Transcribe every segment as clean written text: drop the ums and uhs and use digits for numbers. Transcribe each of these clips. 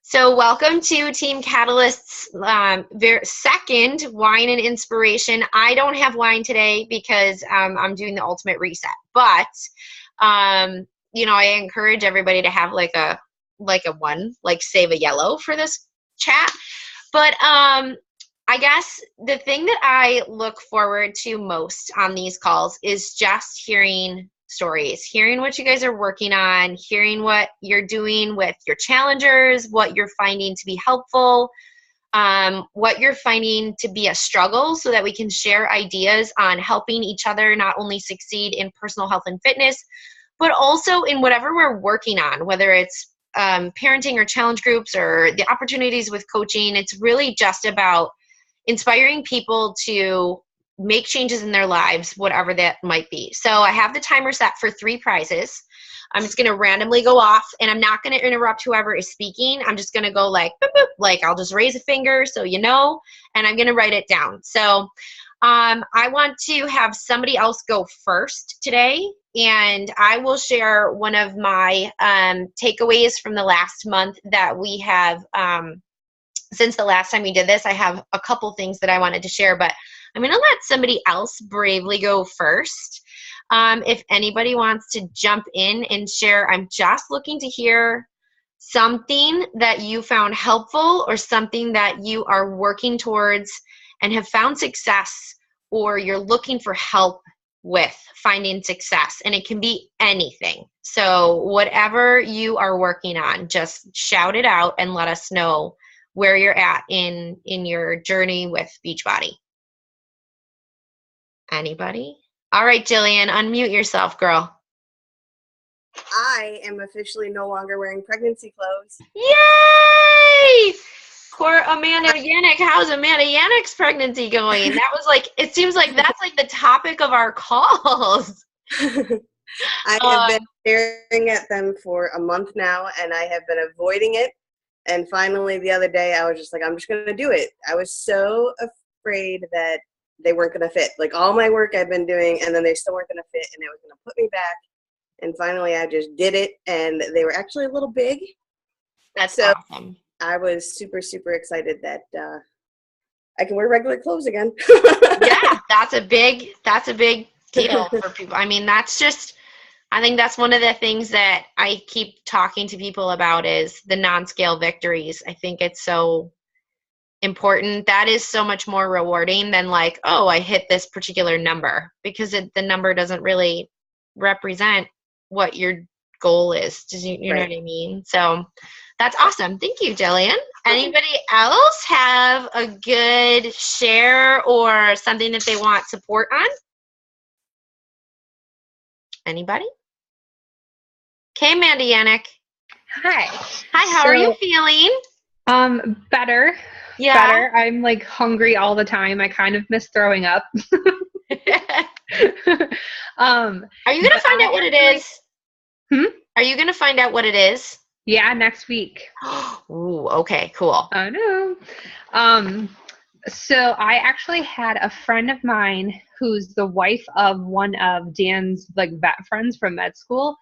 So, welcome to Team Catalyst's second wine and inspiration. I don't have wine today because I'm doing the ultimate reset, but I encourage everybody to have like a one, like save a yellow for this chat. But I guess the thing that I look forward to most on these calls is just hearing stories, hearing what you guys are working on, hearing what you're doing with your challengers, what you're finding to be helpful, what you're finding to be a struggle, so that we can share ideas on helping each other not only succeed in personal health and fitness, but also in whatever we're working on, whether it's parenting or challenge groups or the opportunities with coaching. It's really just about inspiring people to make changes in their lives, whatever that might be. So I have the timer set for 3 prizes. I'm just going to randomly go off, and I'm not going to interrupt whoever is speaking. I'm just going to go like, boop, boop, like I'll just raise a finger so you know, and I'm going to write it down. So I want to have somebody else go first today, and I will share one of my takeaways from the last month that we have. Since the last time we did this, I have a couple things that I wanted to share, but I'm going to let somebody else bravely go first. If anybody wants to jump in and share, I'm just looking to hear something that you found helpful or something that you are working towards and have found success, or you're looking for help with finding success. And it can be anything. So whatever you are working on, just shout it out and let us know where you're at in your journey with Beachbody. Anybody? All right, Jillian, unmute yourself, girl. I am officially no longer wearing pregnancy clothes. Yay! Poor Amanda Yannick. How's Amanda Yannick's pregnancy going? That was like, it seems like that's like the topic of our calls. I have been staring at them for a month now, and I have been avoiding it. And finally, the other day, I was just like, I'm just going to do it. I was so afraid that they weren't going to fit. Like all my work I've been doing, and then they still weren't going to fit, and it was going to put me back. And finally, I just did it, and they were actually a little big. That's awesome. I was super, super excited that I can wear regular clothes again. Yeah, that's a big deal for people. I mean, I think that's one of the things that I keep talking to people about is the non-scale victories. I think it's so important. That is so much more rewarding than like, oh, I hit this particular number, because the number doesn't really represent what your goal is. You know what I mean? So that's awesome. Thank you, Jillian. Anybody else have a good share or something that they want support on? Anybody? Okay, Amanda Yannick. Hi. Hi, how are you feeling? Better. Yeah. Better. I'm like hungry all the time. I kind of miss throwing up. Are you going to find out what it is? Are you going to find out what it is? Yeah, next week. Ooh, okay, cool. Oh no. So I actually had a friend of mine who's the wife of one of Dan's like vet friends from med school.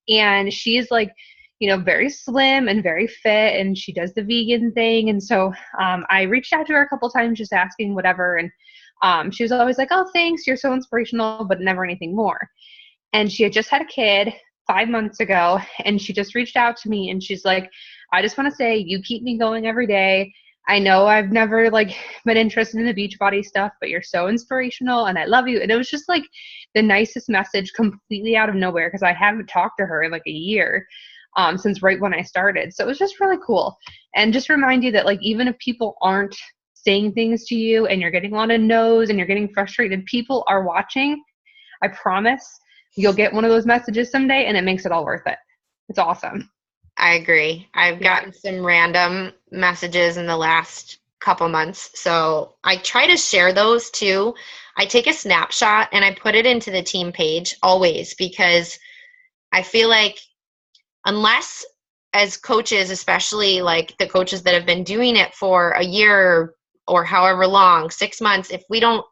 And she's like, very slim and very fit, and she does the vegan thing. And so I reached out to her a couple times just asking whatever. And she was always like, oh, thanks, you're so inspirational, but never anything more. And she had just had a kid 5 months ago, and she just reached out to me, and she's like, I just want to say you keep me going every day. I know I've never like been interested in the Beachbody stuff, but you're so inspirational and I love you. And it was just like the nicest message completely out of nowhere, because I haven't talked to her in like a year since right when I started. So it was just really cool. And just remind you that like, even if people aren't saying things to you and you're getting a lot of no's and you're getting frustrated, people are watching. I promise you'll get one of those messages someday, and it makes it all worth it. It's awesome. I agree. I've gotten some random messages in the last couple months. So I try to share those too. I take a snapshot and I put it into the team page always, because I feel like unless as coaches, especially like the coaches that have been doing it for a year or however long, 6 months, if we don't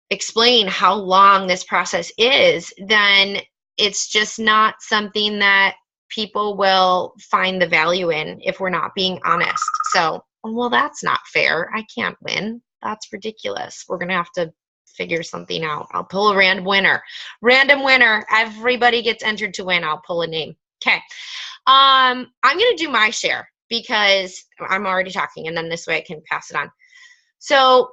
explain how long this process is, then it's just not something that people will find the value in if we're not being honest. So, well, that's not fair. I can't win. That's ridiculous. We're going to have to figure something out. I'll pull a random winner. Random winner. Everybody gets entered to win. I'll pull a name. Okay. I'm going to do my share because I'm already talking, and then this way I can pass it on. So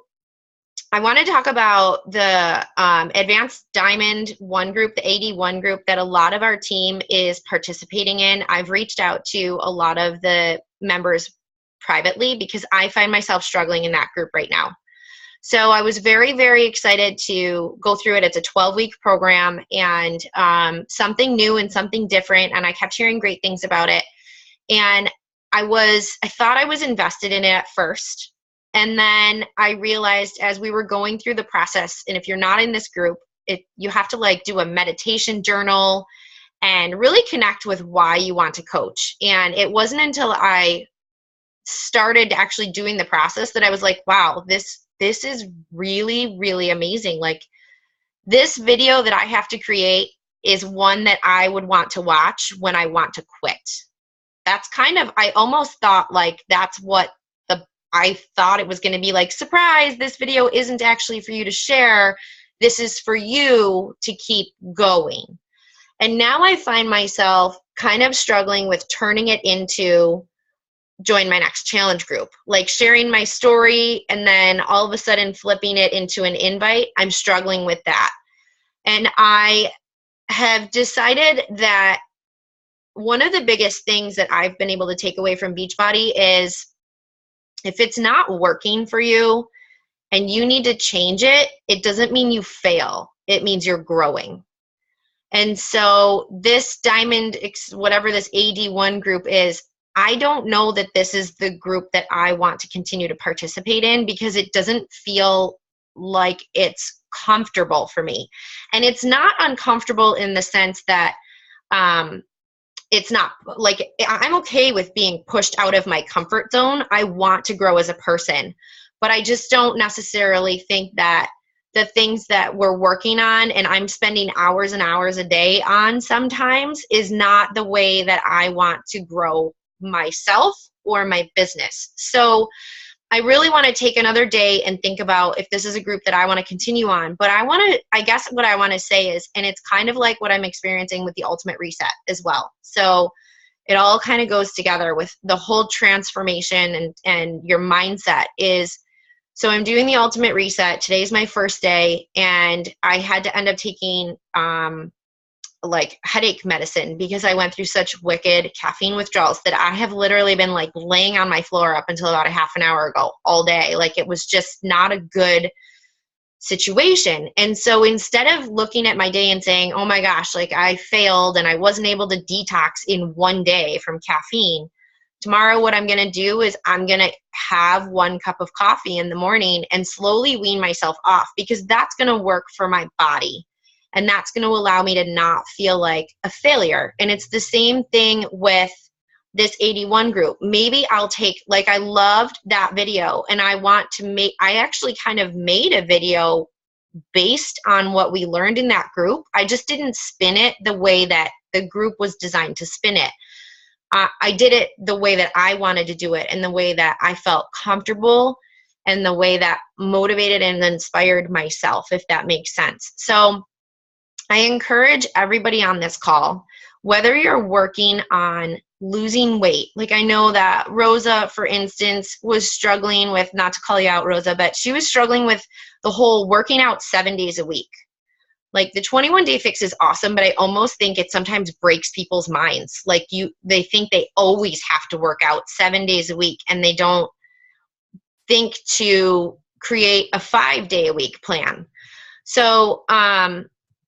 I want to talk about the Advanced Diamond 1 group, the AD1 group that a lot of our team is participating in. I've reached out to a lot of the members privately because I find myself struggling in that group right now. So I was very, very excited to go through it. It's a 12-week program and something new and something different, and I kept hearing great things about it. And I thought I was invested in it at first. And then I realized as we were going through the process, and if you're not in this group, you have to like do a meditation journal and really connect with why you want to coach. And it wasn't until I started actually doing the process that I was like, wow, this is really, really amazing. Like, this video that I have to create is one that I would want to watch when I want to quit. That's kind of, I almost thought like that's what I thought it was going to be, like, surprise, this video isn't actually for you to share. This is for you to keep going. And now I find myself kind of struggling with turning it into join my next challenge group, like sharing my story and then all of a sudden flipping it into an invite. I'm struggling with that. And I have decided that one of the biggest things that I've been able to take away from Beachbody is if it's not working for you and you need to change it, it doesn't mean you fail. It means you're growing. And so this Diamond, whatever this AD1 group is, I don't know that this is the group that I want to continue to participate in because it doesn't feel like it's comfortable for me. And it's not uncomfortable in the sense that it's not like I'm okay with being pushed out of my comfort zone. I want to grow as a person, but I just don't necessarily think that the things that we're working on and I'm spending hours and hours a day on sometimes is not the way that I want to grow myself or my business. So I really want to take another day and think about if this is a group that I want to continue on. But I guess what I want to say is, and it's kind of like what I'm experiencing with the Ultimate Reset as well. So it all kind of goes together with the whole transformation and your mindset is, so I'm doing the Ultimate Reset. Today's my first day, and I had to end up taking like headache medicine because I went through such wicked caffeine withdrawals that I have literally been like laying on my floor up until about a half an hour ago all day. Like, it was just not a good situation. And so instead of looking at my day and saying, oh my gosh, like I failed and I wasn't able to detox in one day from caffeine, tomorrow what I'm going to do is I'm going to have 1 cup of coffee in the morning and slowly wean myself off because that's going to work for my body. And that's going to allow me to not feel like a failure. And it's the same thing with this AD1 group. Maybe I'll take, like, I loved that video and I actually kind of made a video based on what we learned in that group. I just didn't spin it the way that the group was designed to spin it. I did it the way that I wanted to do it and the way that I felt comfortable and the way that motivated and inspired myself, if that makes sense. So I encourage everybody on this call, whether you're working on losing weight, like I know that Rosa, for instance, was struggling with, not to call you out, Rosa, but she was struggling with the whole working out 7 days a week. Like, the 21-day fix is awesome, but I almost think it sometimes breaks people's minds. Like, they think they always have to work out 7 days a week, and they don't think to create a 5-day a week plan. So,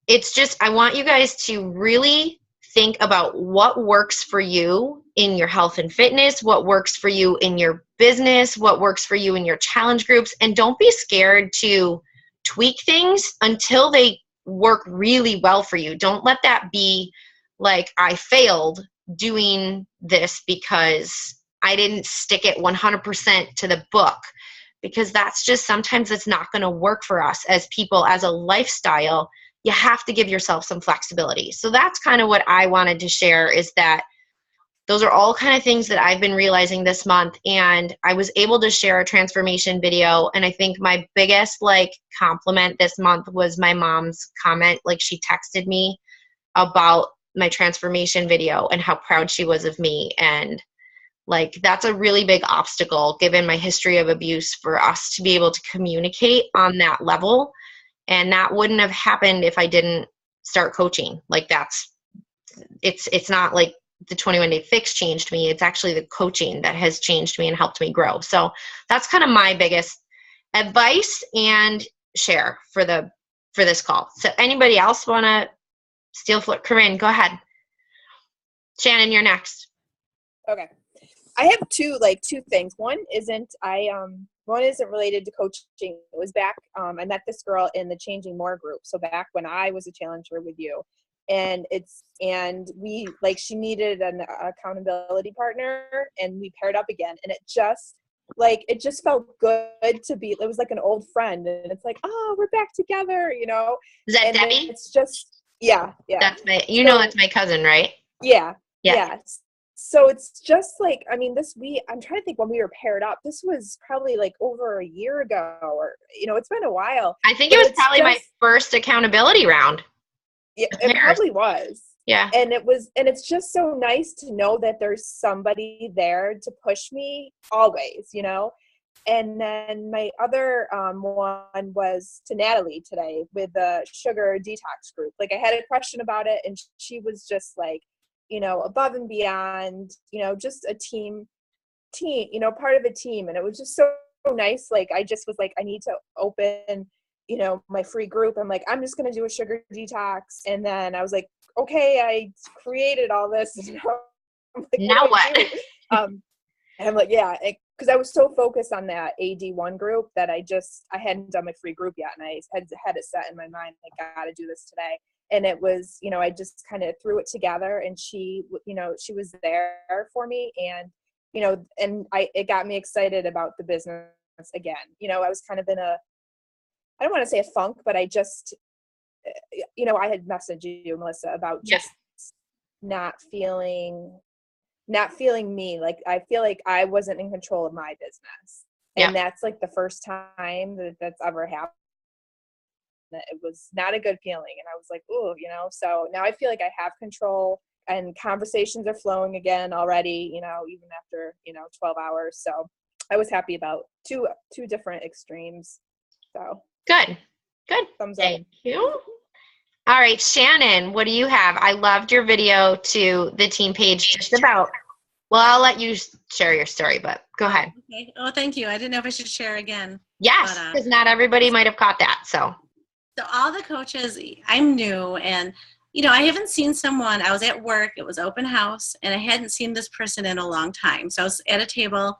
it's just, I want you guys to really think about what works for you in your health and fitness, what works for you in your business, what works for you in your challenge groups, and don't be scared to tweak things until they work really well for you. Don't let that be like, I failed doing this because I didn't stick it 100% to the book, because that's just, sometimes it's not going to work for us as people, as a lifestyle. You have to give yourself some flexibility. So that's kind of what I wanted to share, is that those are all kind of things that I've been realizing this month. And I was able to share a transformation video. And I think my biggest like compliment this month was my mom's comment. Like she texted me about my transformation video and how proud she was of me. And like, that's a really big obstacle given my history of abuse for us to be able to communicate on that level. And that wouldn't have happened if I didn't start coaching. Like it's not like the 21 Day Fix changed me. It's actually the coaching that has changed me and helped me grow. So that's kind of my biggest advice and share for this call. So anybody else want to steal flip? Corinne, go ahead. Shannon, you're next. Okay. I have two things. One isn't related to coaching. It was back, I met this girl in the Changing More group. So back when I was a challenger with you, and she needed an accountability partner, and we paired up again, and it just felt good to be, it was like an old friend, and it's like, oh, we're back together, Is that and Debbie? it's just, yeah. That's that's my cousin, right? Yeah. So it's just like, I mean, I'm trying to think when we were paired up, this was probably like over a year ago, or, it's been a while. I think it was probably my first accountability round. Yeah, it probably was. Yeah. And it's just so nice to know that there's somebody there to push me always, And then my other one was to Natalie today with the sugar detox group. Like, I had a question about it, and she was just like, above and beyond, just a team, part of a team. And it was just so nice. Like, I just was like, I need to open, my free group. I'm like, I'm just going to do a sugar detox. And then I was like, okay, I created all this. I'm like, now what? And I'm like, yeah, because I was so focused on that AD1 group that I hadn't done my free group yet. And I had it set in my mind, like, I got to do this today. And it was, I just kind of threw it together, and she was there for me. And, it got me excited about the business again. I was kind of in I don't want to say a funk, but I just, I had messaged you, Melissa, about just not feeling me. Like, I feel like I wasn't in control of my business. And that's like the first time that's ever happened. It was not a good feeling. And I was like, ooh, so now I feel like I have control, and conversations are flowing again already, even after, 12 hours. So I was happy about two different extremes. So good. Thumbs up. Thank you. All right, Shannon, what do you have? I loved your video to the team page just about, well, I'll let you share your story, but go ahead. Okay. Oh, thank you. I didn't know if I should share again. Yes, because not everybody might have caught that. So all the coaches, I'm new, and I haven't seen someone. I was at work, it was open house, and I hadn't seen this person in a long time. So I was at a table,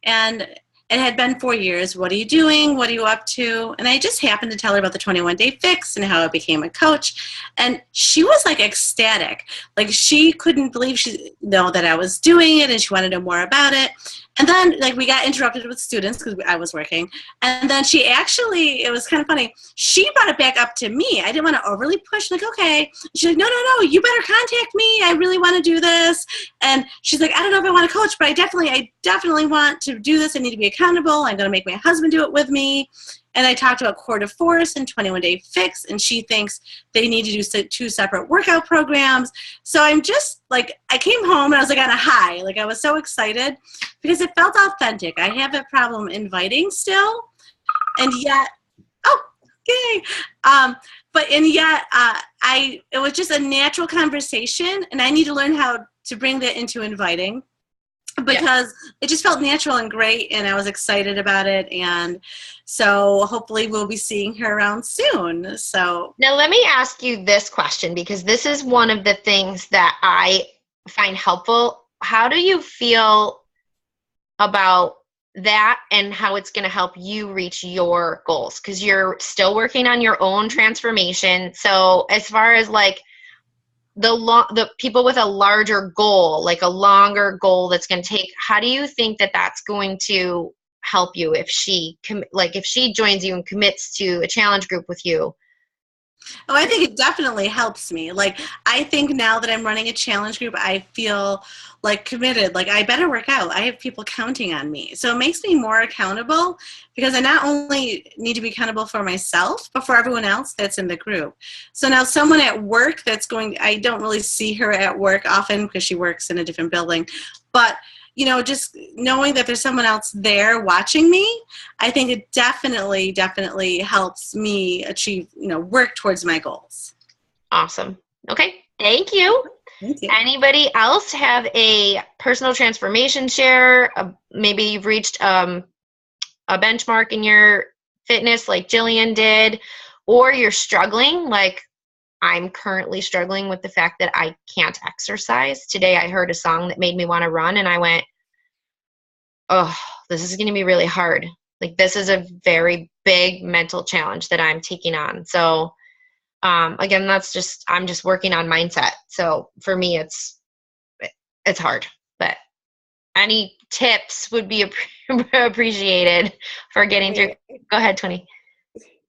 and it had been 4 years. What are you doing? What are you up to? And I just happened to tell her about the 21 Day Fix and how I became a coach. And she was like ecstatic. Like, she couldn't believe that I was doing it, and she wanted to know more about it. And then, like, we got interrupted with students because I was working. And then she actually, it was kind of funny, she brought it back up to me. I didn't want to overly push, like, okay. She's like, no, you better contact me. I really want to do this. And she's like, I don't know if I want to coach, but I definitely want to do this. I need to be accountable. I'm going to make my husband do it with me. And I talked about Core de Force and 21 Day Fix, and she thinks they need to do 2 separate workout programs. So I'm just like, I came home and I was like on a high. Like, I was so excited because it felt authentic. I have a problem inviting still, and yet, it was just a natural conversation, and I need to learn how to bring that into inviting, because it just felt natural and great, and I was excited about it. And so hopefully we'll be seeing her around soon. So now let me ask you this question, because this is one of the things that I find helpful. How do you feel about that and how it's going to help you reach your goals? Because you're still working on your own transformation. So as far as like the people with a larger goal, like a longer goal that's going to take, how do you think that that's going to help you if she joins you and commits to a challenge group with you? Oh, I think it definitely helps me. Like, I think now that I'm running a challenge group, I feel like committed. Like, I better work out. I have people counting on me. So it makes me more accountable because I not only need to be accountable for myself, but for everyone else that's in the group. So now someone at work I don't really see her at work often because she works in a different building. But just knowing that there's someone else there watching me, I think it definitely, definitely helps me achieve, work towards my goals. Awesome. Okay. Thank you. Thank you. Anybody else have a personal transformation share? Maybe you've reached a benchmark in your fitness like Jillian did, or you're struggling like I'm currently struggling with the fact that I can't exercise. Today I heard a song that made me want to run and I went, oh, this is going to be really hard. Like this is a very big mental challenge that I'm taking on. So again, I'm just working on mindset. So for me, it's hard, but any tips would be appreciated for getting through. Go ahead, 20.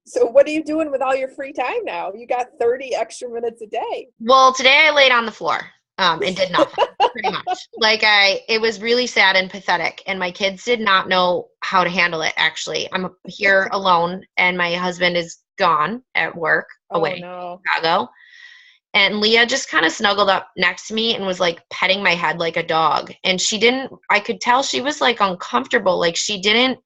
So what are you doing with all your free time now? You got 30 extra minutes a day. Well, today I laid on the floor and did nothing, pretty much. Like it was really sad and pathetic, and my kids did not know how to handle it, actually. I'm here alone, and my husband is gone at work away in Chicago. And Leah just kind of snuggled up next to me and was like petting my head like a dog. And I could tell she was like uncomfortable. Like she didn't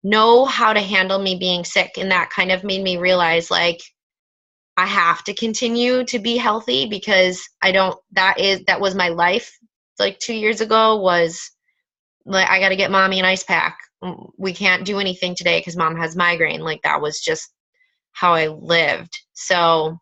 know how to handle me being sick. And that kind of made me realize like I have to continue to be healthy because that was my life. Like 2 years ago was like, I got to get mommy an ice pack. We can't do anything today because mom has migraine. Like that was just how I lived. So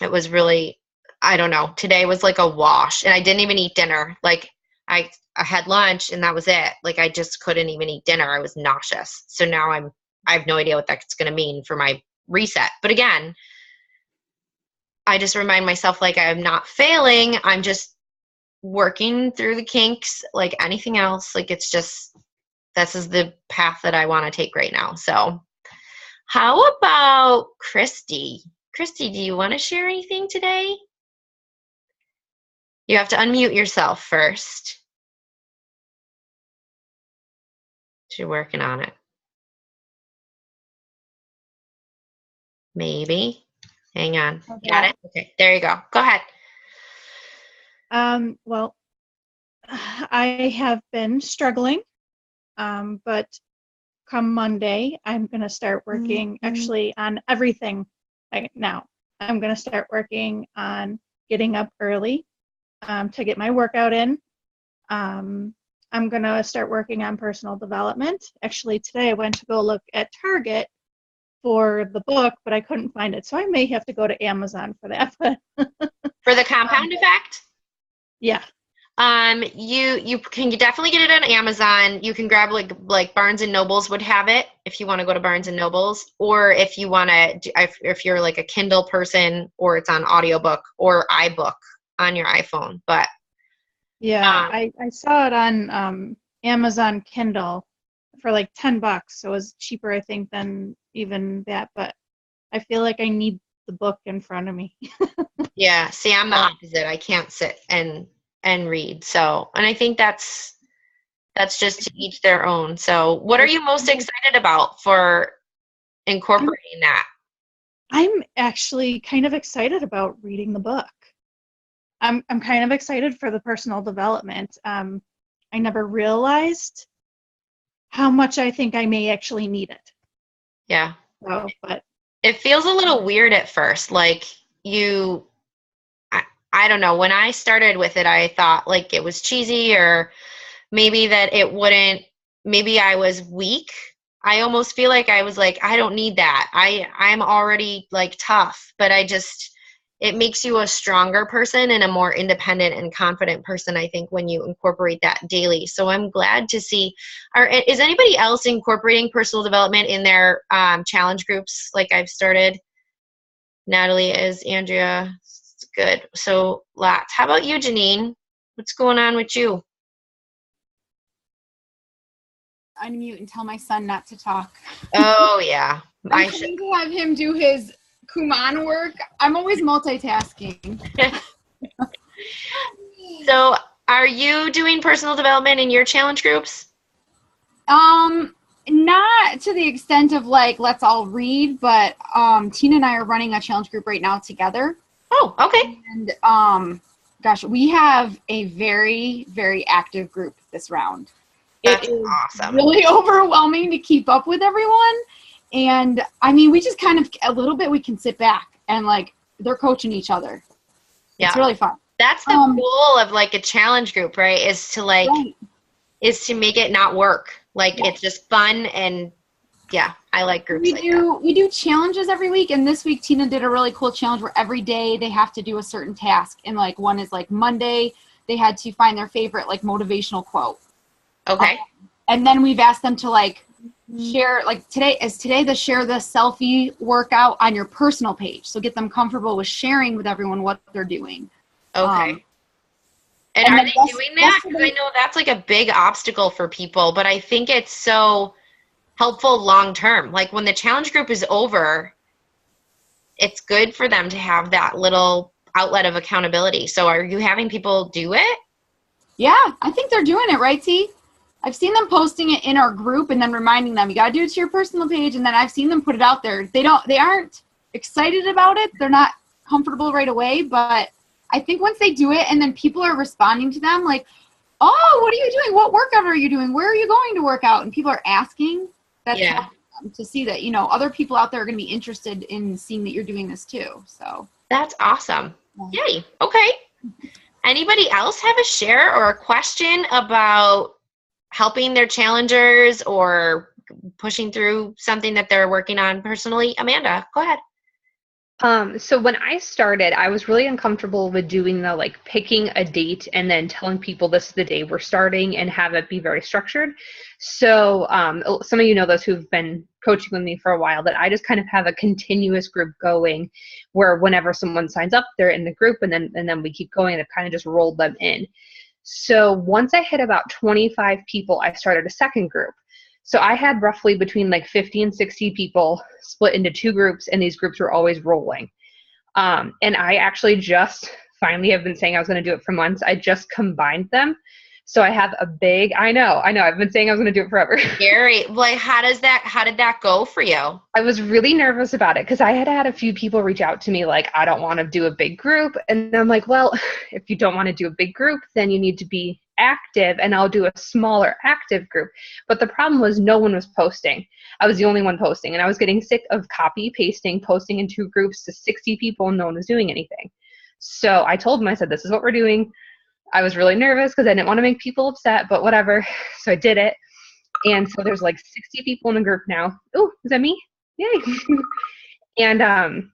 it was really, I don't know. Today was like a wash and I didn't even eat dinner. Like I had lunch and that was it. Like I just couldn't even eat dinner. I was nauseous. So now I have no idea what that's going to mean for my reset. But again, I just remind myself like I'm not failing. I'm just working through the kinks like anything else. Like it's just, this is the path that I want to take right now. So how about Christy? Christy, do you want to share anything today? You have to unmute yourself first. You're working on it. Maybe. Hang on. Okay. Got it? Okay, there you go. Go ahead. Well, I have been struggling, but come Monday, I'm going to start working actually on everything right now. I'm going to start working on getting up early to get my workout in. I'm going to start working on personal development. Actually, today I went to go look at Target for the book, but I couldn't find it. So I may have to go to Amazon for that. For the compound effect? Yeah. You can definitely get it on Amazon. You can grab like Barnes and Nobles would have it if you want to go to Barnes and Nobles, or if you want to, if you're like a Kindle person, or it's on audiobook or iBook on your iPhone. But yeah, I saw it on Amazon Kindle for like $10, so it was cheaper, I think, than even that. But I feel like I need the book in front of me. Yeah, see, I'm the opposite. I can't sit and read. So, and I think that's just to each their own. So, what are you most excited about for incorporating that? I'm actually kind of excited about reading the book. I'm kind of excited for the personal development. I never realized how much I think I may actually need it. Yeah. So, but it feels a little weird at first. Like I don't know. When I started with it, I thought like it was cheesy, or maybe that it wouldn't, maybe I was weak. I almost feel like I was like, I don't need that. I'm already like tough, but it makes you a stronger person and a more independent and confident person, I think, when you incorporate that daily. So I'm glad to see. Is anybody else incorporating personal development in their challenge groups like I've started? Natalie is, Andrea. Good. So lots. How about you, Janine? What's going on with you? Unmute and tell my son not to talk. Oh, yeah. I'm trying to have him do his Kumon work. I'm always multitasking. So, are you doing personal development in your challenge groups? Not to the extent of like, let's all read, but Tina and I are running a challenge group right now together. Oh, okay. And gosh, we have a very, very active group this round. That's It is awesome. really overwhelming to keep up with everyone. And I mean, we just kind of a little bit, we can sit back and like they're coaching each other. Yeah. It's really fun. That's the goal of like a challenge group, right? Is to like, is to make it not work. Like it's just fun and yeah, I like groups like that. We do challenges every week, and this week Tina did a really cool challenge where every day they have to do a certain task. And like one is like Monday, they had to find their favorite like motivational quote. Okay. And then we've asked them to like share, like today the share the selfie workout on your personal page. So get them comfortable with sharing with everyone what they're doing. Okay. And are they doing that? Because I know that's like a big obstacle for people, but I think it's so helpful long term. Like when the challenge group is over, it's good for them to have that little outlet of accountability. So are you having people do it? Yeah, I think they're doing it, right, T? I've seen them posting it in our group and then reminding them, you got to do it to your personal page. And then I've seen them put it out there. They aren't excited about it. They're not comfortable right away, but I think once they do it and then people are responding to them like, oh, what are you doing? What workout are you doing? Where are you going to work out? And people are asking. That's helping them to see that, other people out there are going to be interested in seeing that you're doing this too. So that's awesome. Yay. Okay. Anybody else have a share or a question about helping their challengers or pushing through something that they're working on personally? Amanda, go ahead. So when I started, I was really uncomfortable with doing the like picking a date and then telling people this is the day we're starting and have it be very structured. So some of you know those who've been coaching with me for a while that I just kind of have a continuous group going where whenever someone signs up, they're in the group and then we keep going and I've kind of just rolled them in. So once I hit about 25 people, I started a second group. So I had roughly between like 50 and 60 people split into two groups, and these groups were always rolling. And I actually just finally have been saying I was going to do it for months. I just combined them. So I have a big, I know, I've been saying I was going to do it forever. Gary, like how did that go for you? I was really nervous about it because I had a few people reach out to me like, I don't want to do a big group. And I'm like, well, if you don't want to do a big group, then you need to be active and I'll do a smaller active group. But the problem was no one was posting. I was the only one posting and I was getting sick of copy pasting, posting in two groups to 60 people and no one was doing anything. So I told them, I said, this is what we're doing. I was really nervous because I didn't want to make people upset, but whatever. So I did it. And so there's like 60 people in the group now. Oh, is that me? Yay. And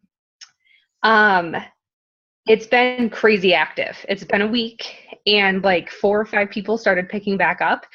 it's been crazy active. It's been a week and like 4 or 5 people started picking back up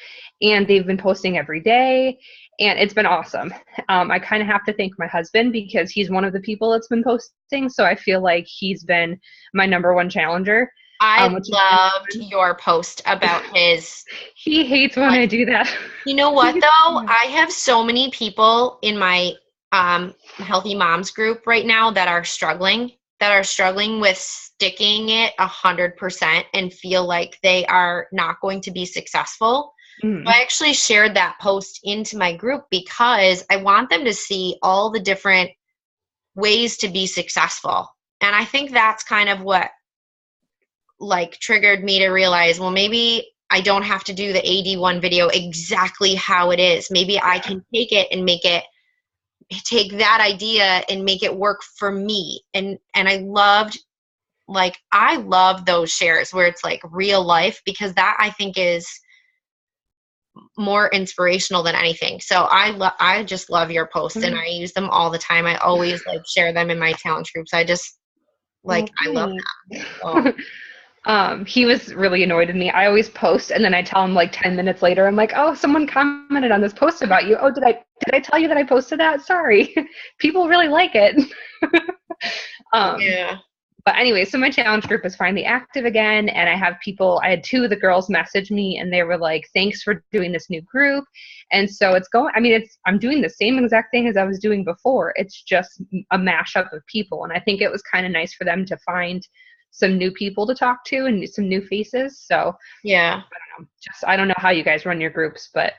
and they've been posting every day and it's been awesome. I kind of have to thank my husband because he's one of the people that's been posting. So I feel like he's been my number one challenger. I loved your post about his. He hates when I do that. You know what though? I have so many people in my Healthy Moms group right now that are struggling with sticking it 100% and feel like they are not going to be successful. Mm. So I actually shared that post into my group because I want them to see all the different ways to be successful. And I think that's kind of what like triggered me to realize, well, maybe I don't have to do the AD1 video exactly how it is. Maybe I can take it and take that idea and make it work for me. And I loved those shares where it's like real life, because that I think is more inspirational than anything. So I just love your posts and I use them all the time. I always like share them in my challenge groups. I just like, I love that. So. He was really annoyed with me. I always post and then I tell him like 10 minutes later, I'm like, oh, someone commented on this post about you. Oh, did I tell you that I posted that? Sorry. People really like it. Yeah. But anyway, so my challenge group is finally active again. And I had 2 of the girls message me and they were like, thanks for doing this new group. And so I'm doing the same exact thing as I was doing before. It's just a mashup of people. And I think it was kind of nice for them to find some new people to talk to and some new faces. So Yeah. I don't know how you guys run your groups, but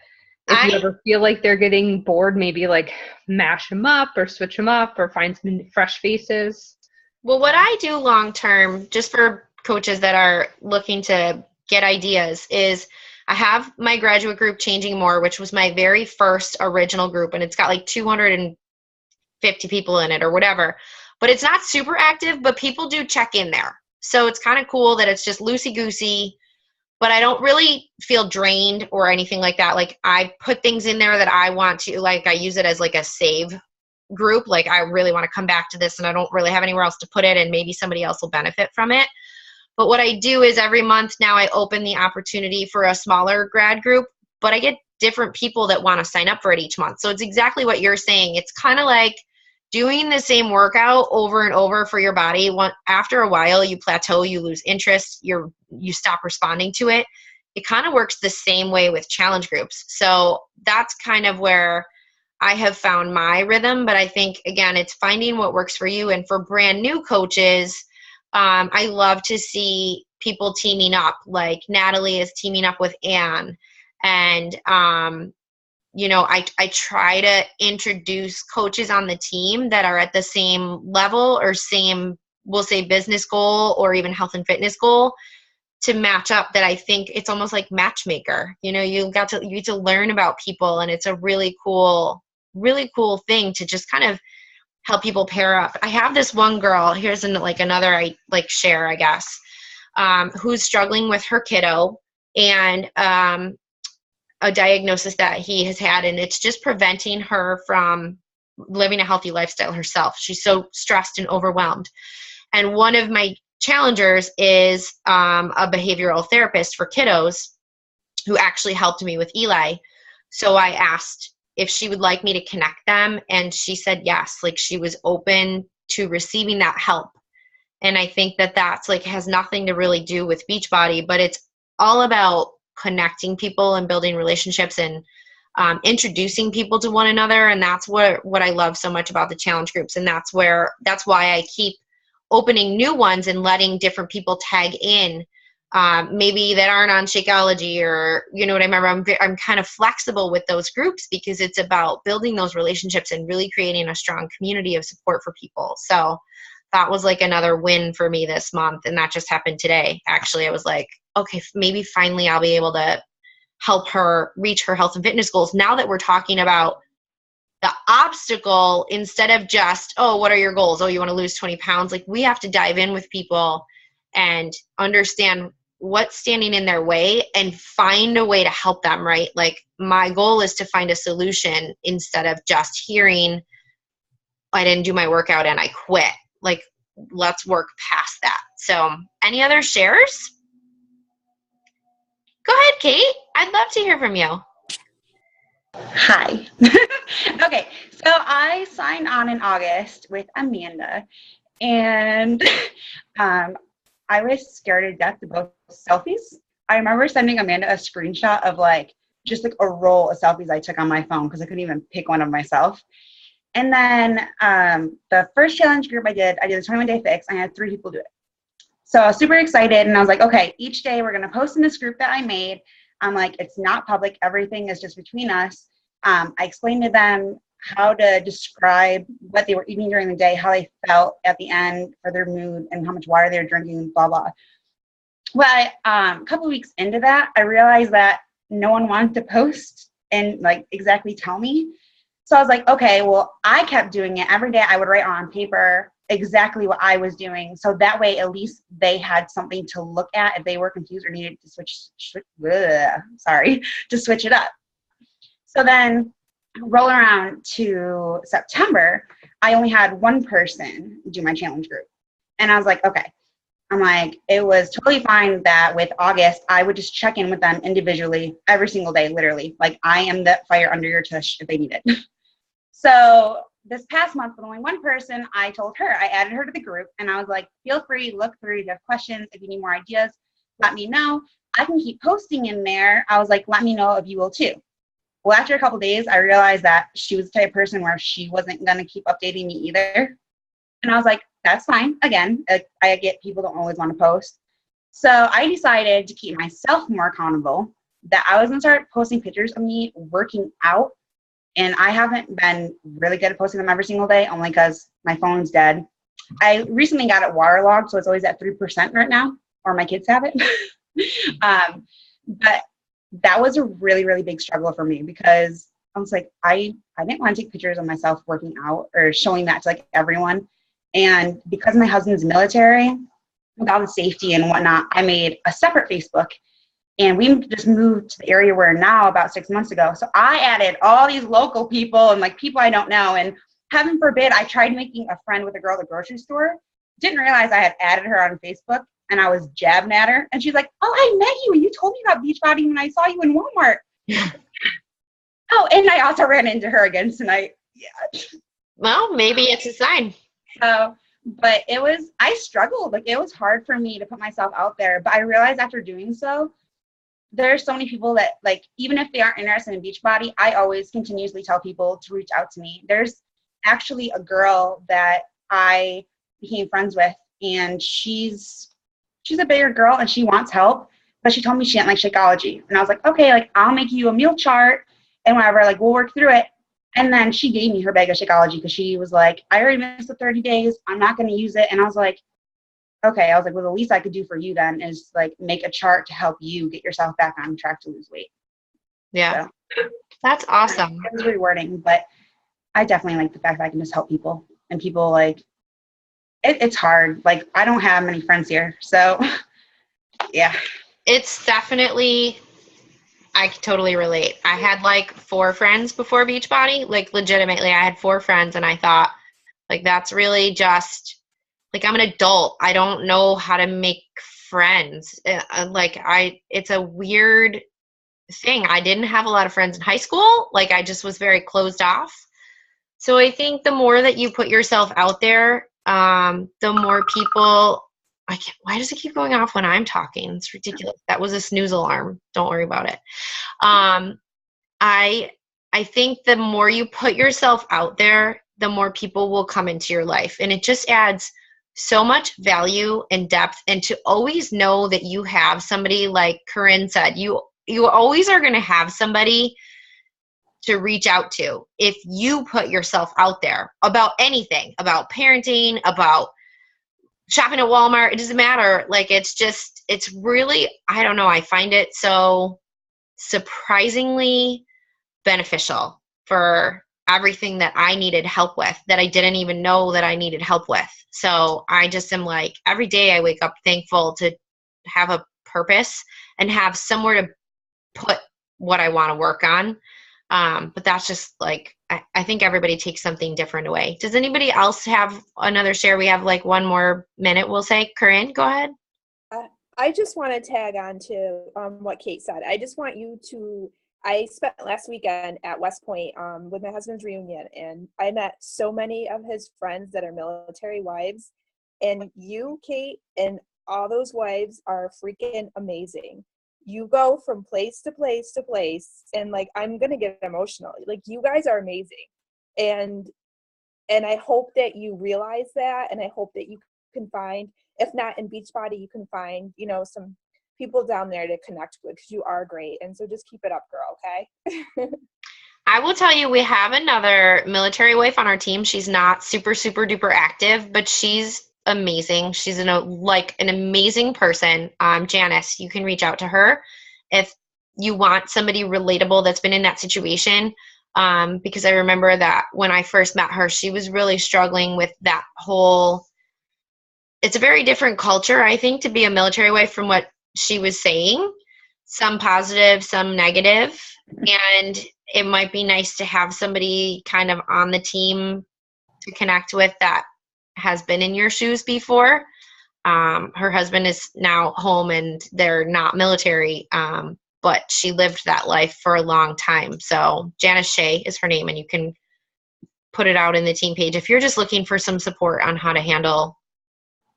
if you ever feel like they're getting bored, maybe like mash them up or switch them up or find some fresh faces. Well, what I do long term, just for coaches that are looking to get ideas, is I have my graduate group Changing More, which was my very first original group, and it's got like 250 people in it or whatever. But it's not super active, but people do check in there. So it's kind of cool that it's just loosey-goosey, but I don't really feel drained or anything like that. Like, I put things in there that I want to, like, I use it as like a save group. Like, I really want to come back to this and I don't really have anywhere else to put it, and maybe somebody else will benefit from it. But what I do is every month now I open the opportunity for a smaller grad group, but I get different people that want to sign up for it each month. So it's exactly what you're saying. It's kind of like doing the same workout over and over for your body. After a while, you plateau, you lose interest, you stop responding to it. It kind of works the same way with challenge groups. So that's kind of where I have found my rhythm. But I think, again, it's finding what works for you. And for brand new coaches, I love to see people teaming up. Like Natalie is teaming up with Anne. And, I try to introduce coaches on the team that are at the same level or same, we'll say, business goal or even health and fitness goal to match up. That I think it's almost like matchmaker. You get to learn about people, and it's a really cool thing to just kind of help people pair up. I have this one girl, here's another share, I guess, who's struggling with her kiddo and a diagnosis that he has had, and it's just preventing her from living a healthy lifestyle herself. She's so stressed and overwhelmed. And one of my challengers is a behavioral therapist for kiddos who actually helped me with Eli. So I asked if she would like me to connect them, and she said yes. Like, she was open to receiving that help. And I think that that's has nothing to really do with Beachbody, but it's all about connecting people and building relationships and introducing people to one another. And that's what I love so much about the challenge groups. And that's why I keep opening new ones and letting different people tag in, maybe that aren't on Shakeology, or, what I remember. I'm kind of flexible with those groups because it's about building those relationships and really creating a strong community of support for people. So that was another win for me this month. And that just happened today. Actually, I was like, okay, maybe finally I'll be able to help her reach her health and fitness goals. Now that we're talking about the obstacle, instead of just, oh, what are your goals? Oh, you want to lose 20 pounds? We have to dive in with people and understand what's standing in their way and find a way to help them, right? My goal is to find a solution instead of just hearing, I didn't do my workout and I quit. Let's work past that. So any other shares? Go ahead, Kate. I'd love to hear from you. Hi. Okay, so I signed on in August with Amanda, and I was scared to death to post selfies. I remember sending Amanda a screenshot of just a roll of selfies I took on my phone because I couldn't even pick one of myself. And then the first challenge group I did the 21-day fix. I had 3 people do it. So I was super excited, and I was like, okay, each day we're going to post in this group that I made. I'm like, it's not public. Everything is just between us. I explained to them how to describe what they were eating during the day, how they felt at the end for their mood, and how much water they were drinking, blah, blah. Well, a couple of weeks into that, I realized that no one wanted to post and exactly tell me. So I was like, okay, well, I kept doing it. Every day I would write on paper exactly what I was doing. So that way, at least they had something to look at if they were confused or needed to switch it up. So then roll around to September, I only had 1 person do my challenge group. And I was like, okay. It was totally fine that with August, I would just check in with them individually every single day, literally. I am the fire under your tush if they need it. So this past month with only one person, I told her, I added her to the group, and I was like, feel free, look through, if you have questions, if you need more ideas, let me know. I can keep posting in there. I was like, let me know if you will too. Well, after a couple of days, I realized that she was the type of person where she wasn't going to keep updating me either. And I was like, that's fine. Again, I get people don't always want to post. So I decided to keep myself more accountable, that I was going to start posting pictures of me working out. And I haven't been really good at posting them every single day, only because my phone's dead. I recently got it waterlogged, so it's always at 3% right now, or my kids have it. But that was a really, really big struggle for me, because I was like, I didn't want to take pictures of myself working out or showing that to like everyone. And because my husband's military, with all the safety and whatnot, I made a separate Facebook. And we just moved to the area we're in now about 6 months ago. So I added all these local people and like people I don't know. And heaven forbid, I tried making a friend with a girl at the grocery store. Didn't realize I had added her on Facebook, and I was jabbing at her. And she's like, oh, I met you. And you told me about Beachbody when I saw you in Walmart. Oh, and I also ran into her again tonight. Yeah. Well, maybe it's a sign. So, but I struggled. Like, it was hard for me to put myself out there. But I realized after doing so, there's so many people that, like, even if they aren't interested in Beachbody, I always continuously tell people to reach out to me. There's actually a girl that I became friends with, and she's a bigger girl and she wants help, but she told me she didn't like Shakeology. And I was like, okay, like, I'll make you a meal chart and whatever, like, we'll work through it. And then she gave me her bag of Shakeology because she was like, I already missed the 30 days. I'm not going to use it. And I was like, okay. I was like, well, the least I could do for you then is like make a chart to help you get yourself back on track to lose weight. Yeah. So, that's awesome. it was rewarding, but I definitely like the fact that I can just help people, and people like, it's hard. Like, I don't have many friends here. So yeah. It's definitely, I totally relate. I had like 4 friends before Beachbody. Like, legitimately, I had 4 friends, and I thought, like, that's really just, like, I'm an adult. I don't know how to make friends. It's a weird thing. I didn't have a lot of friends in high school. Like, I just was very closed off. So I think the more that you put yourself out there, the more people, why does it keep going off when I'm talking? It's ridiculous. That was a snooze alarm. Don't worry about it. I think the more you put yourself out there, the more people will come into your life. And it just adds so much value and depth. And to always know that you have somebody, like Corinne said, you always are going to have somebody to reach out to if you put yourself out there about anything, about parenting, about shopping at Walmart. It doesn't matter. Like, it's really, I don't know. I find it so surprisingly beneficial for everything that I needed help with that I didn't even know that I needed help with. So I just am like, every day I wake up thankful to have a purpose and have somewhere to put what I want to work on. But that's just like, I think everybody takes something different away. Does anybody else have another share? We have like 1 more minute, we'll say. Corinne, go ahead. I just want to tag on to what Kate said. I just want you to, I spent last weekend at West Point with my husband's reunion, and I met so many of his friends that are military wives. And you, Kate, and all those wives are freaking amazing. You go from place to place to place, and like, I'm gonna get emotional. Like, you guys are amazing, and I hope that you realize that, and I hope that you can find, if not in Beachbody, you can find, you know, some people down there to connect with, because you are great. And so just keep it up, girl. Okay. I will tell you, we have another military wife on our team. She's not super, super duper active, but she's amazing. She's an amazing person. Janice, you can reach out to her if you want somebody relatable that's been in that situation. Because I remember that when I first met her, she was really struggling with that whole, it's a very different culture, I think, to be a military wife from what she was saying. Some positive, some negative. And it might be nice to have somebody kind of on the team to connect with that has been in your shoes before. Her husband is now home and they're not military, but she lived that life for a long time. So Janice Shea is her name, and you can put it out in the team page if you're just looking for some support on how to handle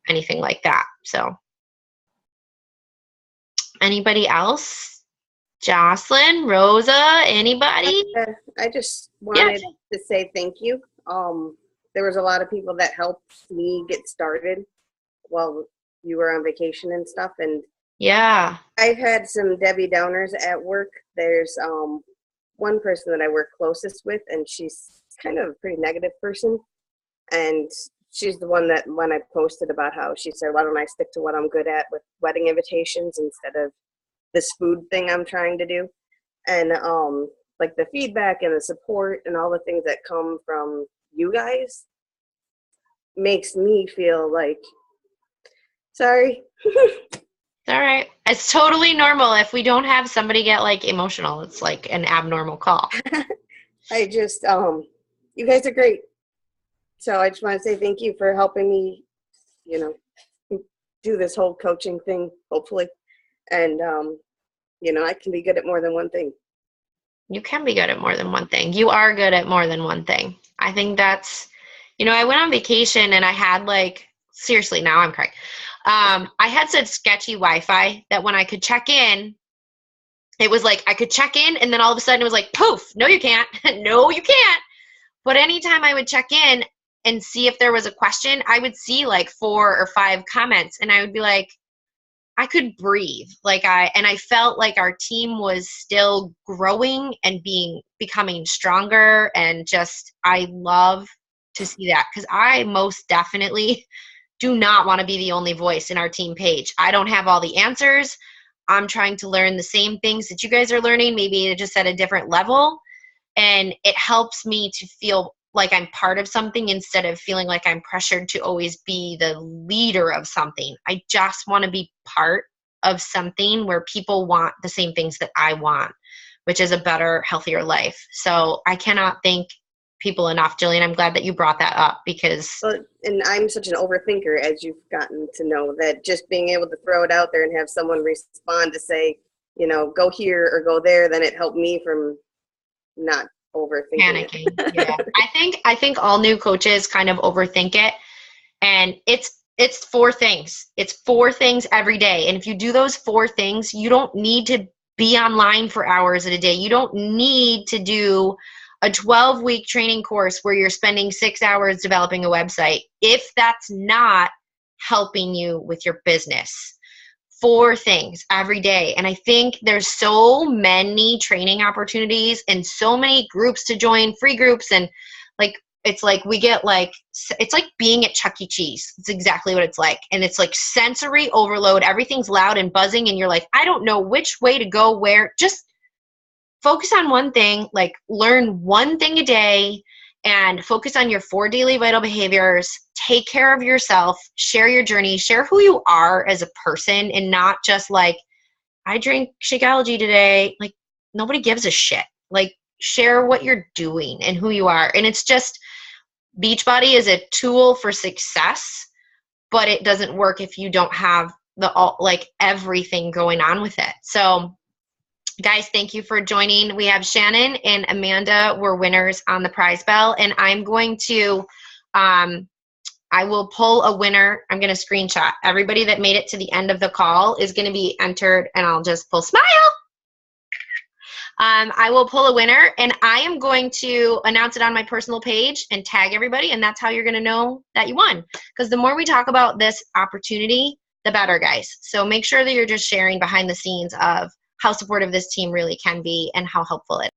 anything like that. So anybody else? Jocelyn, Rosa, anybody? I just wanted to say thank you. There was a lot of people that helped me get started while you were on vacation and stuff. And yeah, I've had some Debbie Downers at work. There's one person that I work closest with, and she's kind of a pretty negative person. And she's the one that when I posted about how she said, why don't I stick to what I'm good at with wedding invitations instead of this food thing I'm trying to do. And like the feedback and the support and all the things that come from you guys makes me feel like, sorry. All right. It's totally normal. If we don't have somebody get like emotional, it's like an abnormal call. I just, you guys are great. So I just want to say thank you for helping me, you know, do this whole coaching thing, hopefully. And, you know, I can be good at more than one thing. You can be good at more than one thing. You are good at more than one thing. I think that's, you know, I went on vacation and I had like, seriously, now I'm crying. I had such sketchy Wi-Fi that when I could check in, it was like I could check in and then all of a sudden it was like, poof, no, you can't. No, you can't. But anytime I would check in and see if there was a question, I would see like 4 or 5 comments and I would be like, I could breathe. I felt like our team was still growing and becoming stronger, and just, I love to see that because I most definitely do not want to be the only voice in our team page. I don't have all the answers. I'm trying to learn the same things that you guys are learning, maybe just at a different level. And it helps me to feel like I'm part of something instead of feeling like I'm pressured to always be the leader of something. I just want to be part of something where people want the same things that I want, which is a better, healthier life. So I cannot thank people enough. Jillian, I'm glad that you brought that up because... Well, and I'm such an overthinker, as you've gotten to know, that just being able to throw it out there and have someone respond to say, you know, go here or go there, then it helped me from not overthinking panicking. Yeah. I think all new coaches kind of overthink it, and it's 4 things. It's 4 things every day. And if you do those 4 things, you don't need to be online for hours at a day. You don't need to do a 12-week training course where you're spending 6 hours developing a website if that's not helping you with your business. 4 things every day. And I think there's so many training opportunities and so many groups to join, free groups. And like, it's like we get like, it's like being at Chuck E. Cheese. It's exactly what it's like. And it's like sensory overload. Everything's loud and buzzing. And you're like, I don't know which way to go where. Just focus on one thing, like learn one thing a day and focus on your 4 daily vital behaviors. Take care of yourself, share your journey, share who you are as a person, and not just like, I drank Shakeology today. Like, nobody gives a shit. Like, share what you're doing and who you are. And it's just, Beachbody is a tool for success, but it doesn't work if you don't have everything going on with it. So guys, thank you for joining. We have Shannon and Amanda were winners on the prize bell, and I'm going to, I will pull a winner. I'm going to screenshot. Everybody that made it to the end of the call is going to be entered, and I'll just pull smile. I will pull a winner, and I am going to announce it on my personal page and tag everybody, and that's how you're going to know that you won. Because the more we talk about this opportunity, the better, guys. So make sure that you're just sharing behind the scenes of how supportive this team really can be and how helpful it